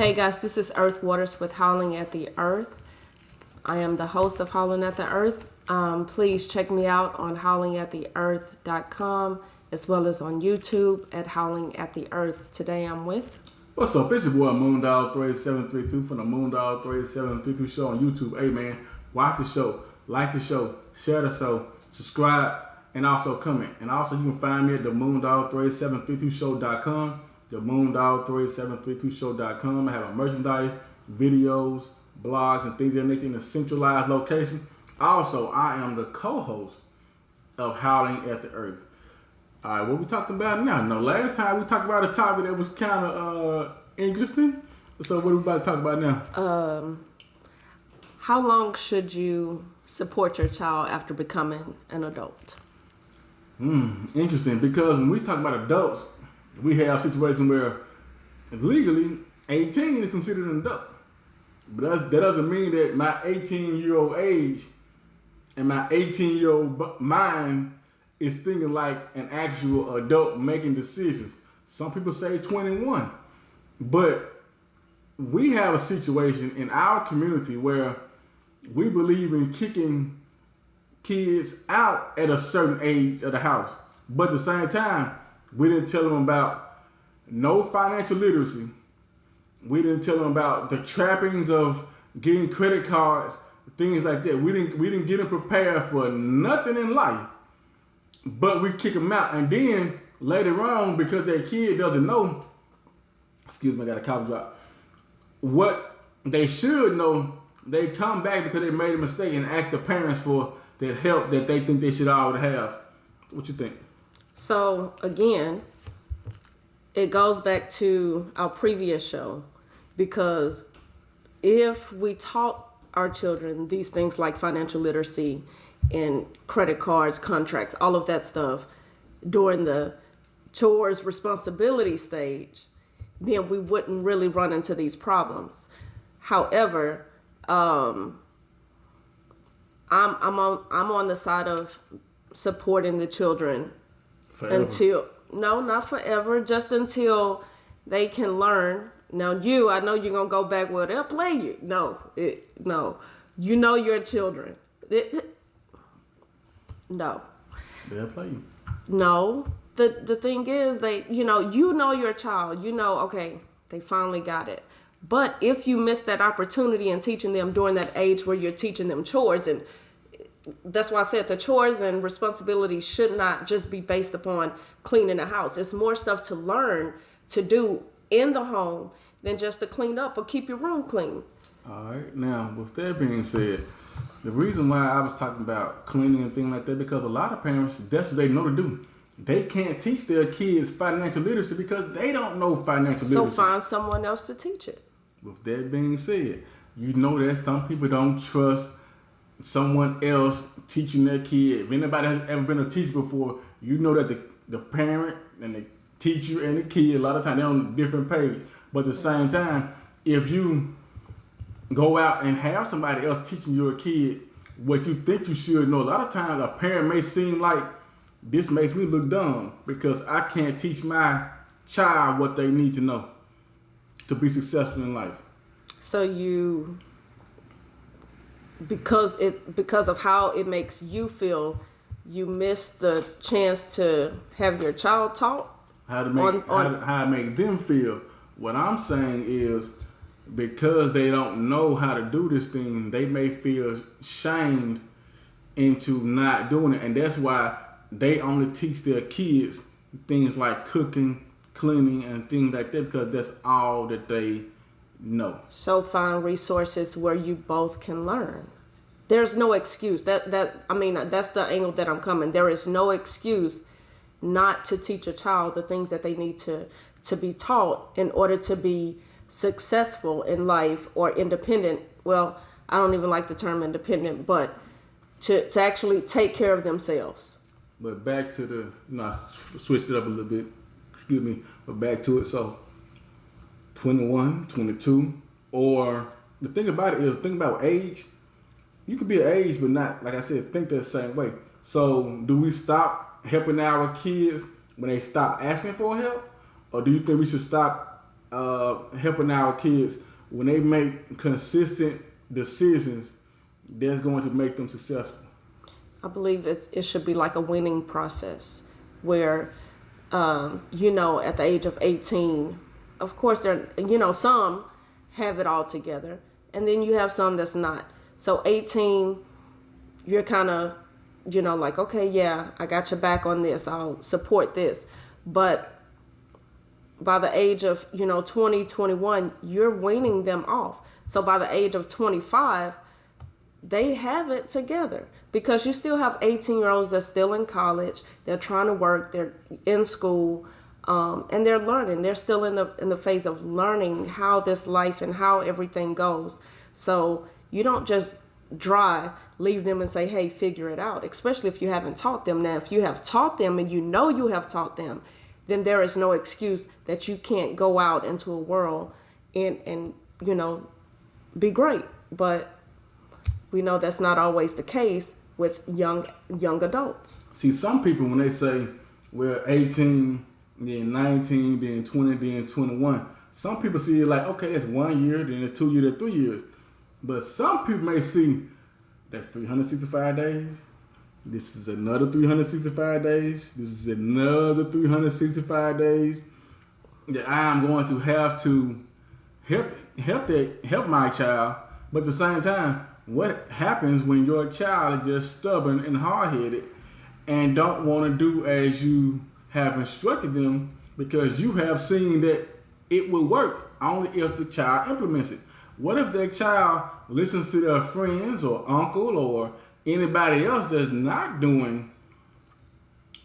Hey guys, this is Earth Waters with Howling at the Earth. I am the host of Howling at the Earth. Please check me out on howlingattheearth.com as well as on YouTube at Howling at the Earth. Today I'm with... What's up? It's your boy Moondog3732 from the Moondog3732 show on YouTube. Hey man, watch the show, like the show, share the show, subscribe, and also comment. And also you can find me at the Moondog3732show.com. The Moondog3732show.com. I have a merchandise, videos, blogs, and things that nature in a centralized location. Also, I am the co-host of Howling at the Earth. All right, what we talking about now? No, last time we talked about a topic that was kind of interesting. So what are we about to talk about now? How long should you support your child after becoming an adult? Interesting, because when we talk about adults, we have situations where legally 18 is considered an adult. But that doesn't mean that my 18-year-old age and my 18-year-old mind is thinking like an actual adult making decisions. Some people say 21. But we have a situation in our community where we believe in kicking kids out at a certain age of the house. But at the same time, we didn't tell them about no financial literacy. We didn't tell them about the trappings of getting credit cards, things like that. We didn't get them prepared for nothing in life. But we kick them out. And then later on, because their kid doesn't know, excuse me, I got a cough drop, what they should know, they come back because they made a mistake and ask the parents for that help that they think they should already have. What you think? So again, it goes back to our previous show, because if we taught our children these things like financial literacy and credit cards, contracts, all of that stuff during the chores responsibility stage, then we wouldn't really run into these problems. However, I'm on the side of supporting the children Forever. Not forever, just until they can learn. Now I know you're gonna go back, well, they'll play you. No, you know your children. No. They'll play you. No. The thing is, you know your child, okay, they finally got it. But if you miss that opportunity in teaching them during that age where you're teaching them chores, and that's why I said the chores and responsibilities should not just be based upon cleaning the house. It's more stuff to learn to do in the home than just to clean up or keep your room clean. All right. Now, with that being said, the reason why I was talking about cleaning and things like that, because a lot of parents, that's what they know to do. They can't teach their kids financial literacy because they don't know financial literacy. So find someone else to teach it. With that being said, you know that some people don't trust someone else teaching their kid. If anybody has ever been a teacher before, you know that the parent and the teacher and the kid, a lot of times they're on a different page. But at the same time, if you go out and have somebody else teaching your kid what you think you should know, a lot of times a parent may seem like, this makes me look dumb because I can't teach my child what they need to know to be successful in life. So because of how it makes you feel, you miss the chance to have your child taught how to make them feel. What I'm saying is, because they don't know how to do this thing, they may feel shamed into not doing it, and that's why they only teach their kids things like cooking, cleaning, and things like that, because that's all that they know. So find resources where you both can learn. There's no excuse. That's the angle that I'm coming. There is no excuse not to teach a child the things that they need to be taught in order to be successful in life or independent. Well, I don't even like the term independent, but to actually take care of themselves. But back to I switched it up a little bit. Excuse me. But back to it. So 21, 22, or the thing about it is, think about age. You could be an age, but not, like I said, think the same way. So do we stop helping our kids when they stop asking for help? Or do you think we should stop helping our kids when they make consistent decisions that's going to make them successful? I believe it should be like a winning process where, you know, at the age of 18, of course, some have it all together, and then you have some that's not. So 18, you're kind of, you know, like, okay, yeah, I got your back on this. I'll support this. But by the age of, 20, 21, you're weaning them off. So by the age of 25, they have it together because you still have 18-year-olds that's still in college. They're trying to work. They're in school, and they're learning. They're still in the phase of learning how this life and how everything goes. So you don't just leave them and say, hey, figure it out, especially if you haven't taught them. Now, if you have taught them and you know you have taught them, then there is no excuse that you can't go out into a world and be great. But we know that's not always the case with young adults. See, some people, when they say, well, 18, then 19, then 20, then 21, some people see it like, okay, it's 1 year, then it's 2 years, then 3 years. But some people may see that's 365 days. This is another 365 days. This is another 365 days that I'm going to have to help my child. But at the same time, what happens when your child is just stubborn and hard-headed and don't want to do as you have instructed them because you have seen that it will work only if the child implements it? What if that child listens to their friends or uncle or anybody else that's not doing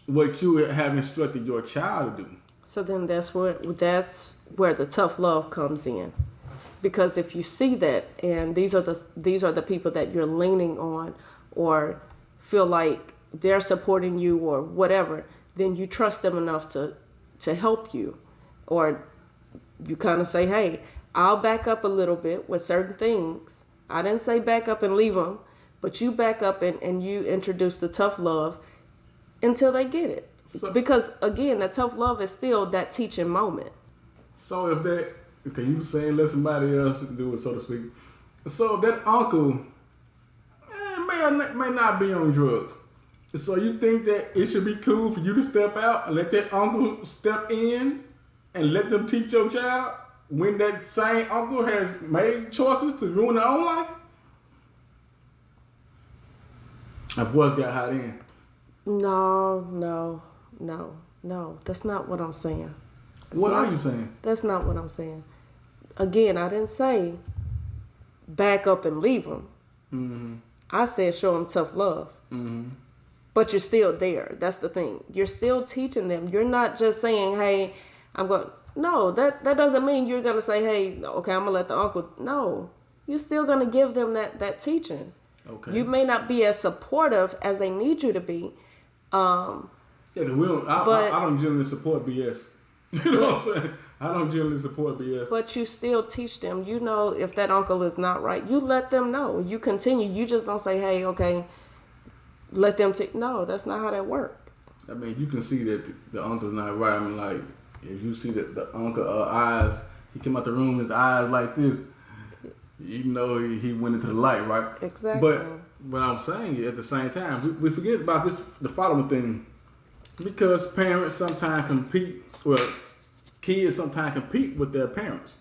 what you have instructed your child to do? So then that's where the tough love comes in. Because if you see that, and these are the people that you're leaning on or feel like they're supporting you or whatever, then you trust them enough to help you. Or you kind of say, hey, I'll back up a little bit with certain things. I didn't say back up and leave them, but you back up and you introduce the tough love until they get it. Because again, the tough love is still that teaching moment. So if that, okay, you saying let somebody else do it, so to speak. So if that uncle may not be on drugs. So you think that it should be cool for you to step out and let that uncle step in and let them teach your child when that same uncle has made choices to ruin their own life? My voice got hot in. No. That's not what I'm saying. What are you saying? That's not what I'm saying. Again, I didn't say back up and leave them. Mm-hmm. I said show them tough love. Mm-hmm. But you're still there. That's the thing. You're still teaching them. You're not just saying, hey, I'm going. No, that doesn't mean you're going to say, hey, okay, I'm going to let the uncle. No, you're still going to give them that teaching. Okay. You may not be as supportive as they need you to be. Yeah, because I don't generally support BS. You know what I'm saying? I don't generally support BS. But you still teach them. You know if that uncle is not right. You let them know. You continue. You just don't say, hey, okay, let them take. No, that's not how that works. I mean, you can see that the uncle's not right. I mean, like, if you see that the uncle eyes, he came out the room, his eyes like this, you know he went into the light, right? Exactly. But what I'm saying is, at the same time, we forget about the following thing. Because parents sometimes compete, well, kids sometimes compete with their parents.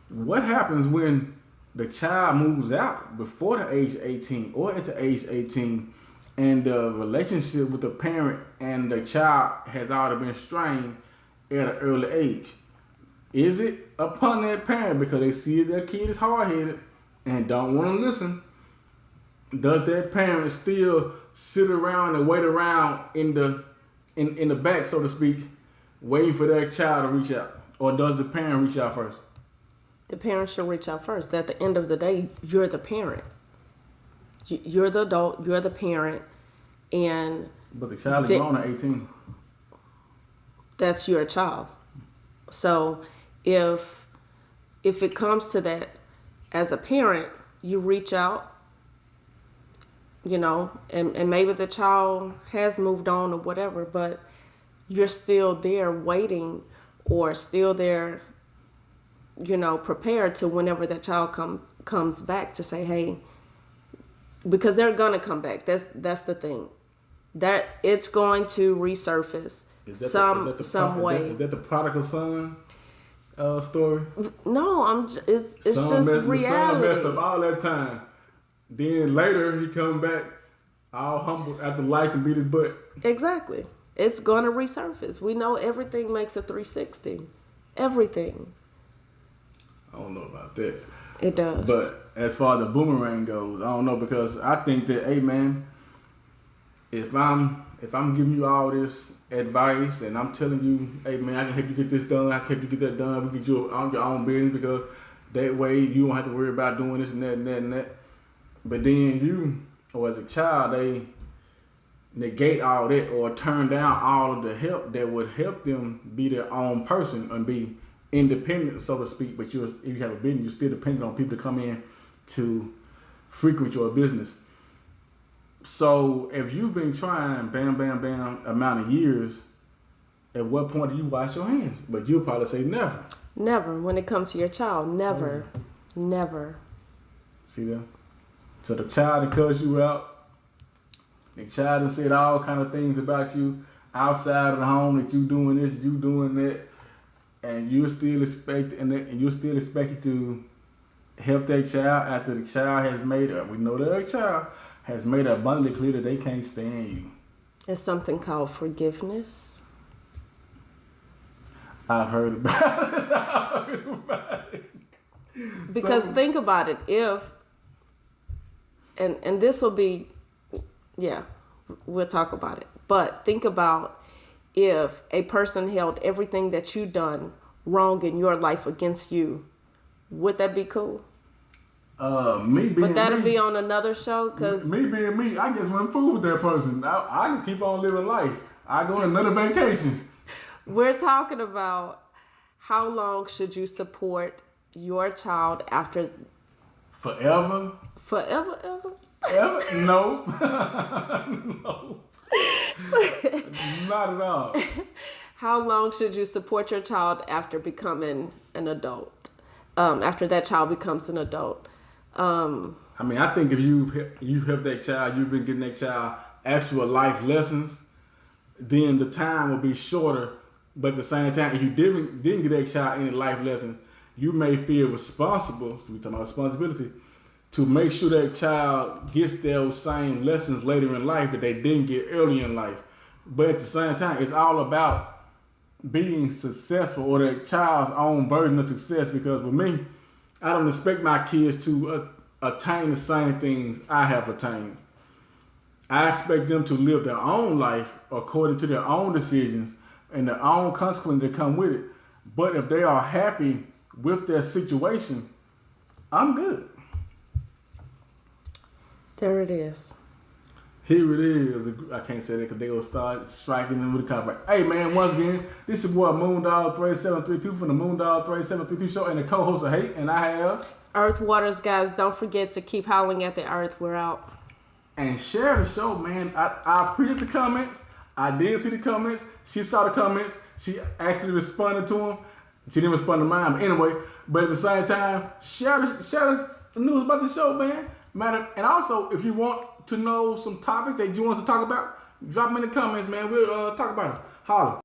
What happens when the child moves out before the age 18 or into age 18 and the relationship with the parent and the child has already been strained at an early age? Is it upon that parent because they see their kid is hard-headed and don't want to listen? Does that parent still sit around and wait around in the back, so to speak, waiting for their child to reach out? Or does the parent reach out first? The parent should reach out first. At the end of the day, you're the parent. You're the adult, you're the parent, and but the child is grown at 18. That's your child. So if it comes to that, as a parent, you reach out, and maybe the child has moved on or whatever, but you're still there waiting or still there prepared to whenever that child comes back to say, hey, because they're gonna come back. That's the thing. That it's going to resurface some way. Is that the prodigal son story? No, it's just reality. The son messed up all that time. Then later he come back all humble after life and beat his butt. Exactly. It's gonna resurface. We know everything makes a 360. Everything. I don't know about that. It does. But as far as the boomerang goes, I don't know, because I think that, hey man, if I'm giving you all this advice and I'm telling you, hey man, I can help you get this done, I can help you get that done, we get you on your own business, because that way you don't have to worry about doing this and that and that and that. But then you, or as a child, they negate all that or turn down all of the help that would help them be their own person and be independent, so to speak. But if you have a business, you're still dependent on people to come in to frequent your business. So if you've been trying bam, bam, bam amount of years, at what point do you wash your hands? But you'll probably say never. Never. When it comes to your child, never. Never. See that? So the child that cuss you out, the child that said all kind of things about you outside of the home, that you doing this, you doing that, and you're still expected to help that child after the child has made it. We know that a child has made it abundantly clear that they can't stand you. It's something called forgiveness. I've heard about it. Because think about it, and this will be, we'll talk about it. But think about if a person held everything that you done wrong in your life against you, would that be cool? But that'll be on another show. Cause me being me, I just wouldn't fool with that person. I just keep on living life. I go on another vacation. We're talking about how long should you support your child after? Forever? Forever, ever? Ever? No. No. Not at all. How long should you support your child after becoming an adult? After that child becomes an adult? I think if you've helped that child, you've been getting that child actual life lessons, then the time will be shorter. But at the same time, if you didn't get that child any life lessons, you may feel responsible, we talking about responsibility, to make sure that child gets those same lessons later in life that they didn't get early in life. But at the same time, it's all about being successful, or that child's own version of success. Because with me, I don't expect my kids to attain the same things I have attained. I expect them to live their own life according to their own decisions and their own consequences that come with it. But if they are happy with their situation, I'm good. There it is. Here it is. I can't say that because they will start striking them with a copyright. Hey man, once again, this is your boy Moondog 3732 from the Moondog 3732 show, and the co-host of Hate, and I have Earth Waters. Guys, don't forget to keep howling at the earth. We're out. And share the show, man. I appreciate the comments. I did see the comments. She saw the comments. She actually responded to them. She didn't respond to mine, but anyway. But at the same time, share the news about the show, man. And also, if you want to know some topics that you want us to talk about, drop them in the comments, man. We'll talk about them. Holla.